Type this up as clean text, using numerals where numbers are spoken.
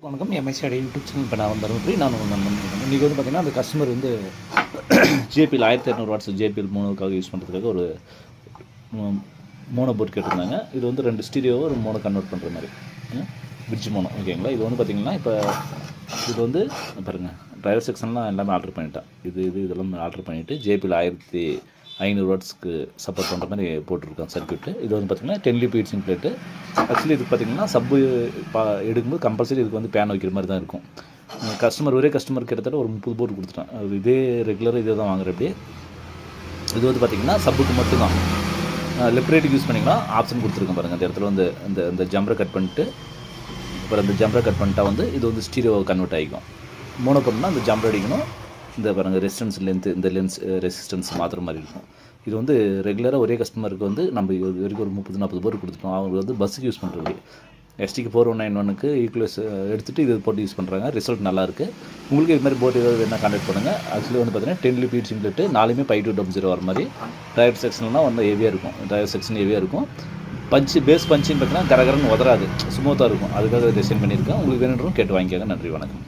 வணக்கம். எம்எஸ்சியோட YouTube channel இப்போ நான் தருமபுரி. நான் உங்கள் நண்பன். இன்றைக்கி வந்து பார்த்திங்கன்னா அந்த கஸ்டமர் வந்து ஜேபிஎல் 1200 வாட்ஸ் ஜேபிஎல் மோனோக்காக யூஸ் பண்ணுறதுக்காக ஒரு மோனோ போர்ட் கேட்டிருந்தாங்க. இது வந்து 2 ஸ்டீரியோவை ஒரு மோனோ கன்வெர்ட் பண்ணுற மாதிரி பிரிட்ஜ் மோனோ. ஓகேங்களா? இது வந்து பார்த்திங்கன்னா இப்போ இது வந்து பாருங்கள், டிரைவர் செக்ஷன்லாம் எல்லாமே ஆர்டர் பண்ணிட்டேன். இதெல்லாம் ஆர்டர் பண்ணிவிட்டு ஜேபிஎல் 1500 வாட்ஸ்க்கு சப்போர்ட் பண்ணுற மாதிரி போட்டிருக்கோம் சர்க்யூட்டு. இது வந்து பார்த்திங்கன்னா 10 leaf heat sink plate. Actually இது பார்த்திங்கன்னா சப்பு எடுக்கும்போது கம்பல்சரி இதுக்கு வந்து பேன் வைக்கிற மாதிரி தான் இருக்கும். ஒரே கஸ்டமர் கிட்டத்தட்ட ஒரு 30 போர்டு கொடுத்துட்டேன். அது இதே ரெகுலராக இதே தான் வாங்குற. அப்படியே இது வந்து பார்த்திங்கன்னா சப்புக்கு மட்டும்தான். லெஃப்ட் ரைட்டுக்கு யூஸ் பண்ணிங்கன்னா ஆப்ஷன் கொடுத்துருக்கேன் பாருங்கள். அந்த இடத்துல வந்து இந்த ஜம்பரை கட் பண்ணிட்டு அப்புறம் இந்த ஜம்பரை கட் பண்ணிட்டா வந்து இது வந்து ஸ்டீரியோ கன்வெர்ட் ஆகிக்கும். மோனோ பண்ணால் அந்த ஜம்பர் அடிக்கணும். இந்த பாருங்கள் ரெசிஸ்டன்ஸ் இந்த லென்ஸ் ரெசிஸ்டன்ஸ் மாற்றுற மாதிரி இருக்கும். இது வந்து ரெகுலராக ஒரே கஸ்டமருக்கு வந்து நம்ம இது வரைக்கும் ஒரு 30-40 போர்டு கொடுத்துட்டோம். அவங்க வந்து பஸ்ஸுக்கு யூஸ் பண்ணுறது. எஸ்டிக்கு 4191க்கு ஈக்குவல்ஸ் எடுத்துகிட்டு இது போட்டு யூஸ் பண்ணுறாங்க. ரிசல்ட் நல்லாயிருக்கு. உங்களுக்கு இது மாதிரி போர்டு ஏதாவது வேணால் கான்டாக்ட் பண்ணுங்கள். ஆக்சுவலி வந்து பார்த்தீங்கன்னா 10 லீப் ஹீட் சிங்க் பிளேட்டு 4மே 5200 வர மாதிரி. டிரைவர் செக்ஷன்லாம் வந்து ஹெவியாக இருக்கும். டிரைவர் செக்ஷன் ஹெவியாக இருக்கும். பேஸ் பஞ்சுன்னு பார்த்தீங்கன்னா கரகரன்னு உதராது, ஸ்மூத்தாக இருக்கும். அதுக்காக டிசைன் பண்ணியிருக்கேன். உங்களுக்கு வேணுன்றவும் கேட்டு வாங்கிக்கோங்க. நன்றி, வணக்கம்.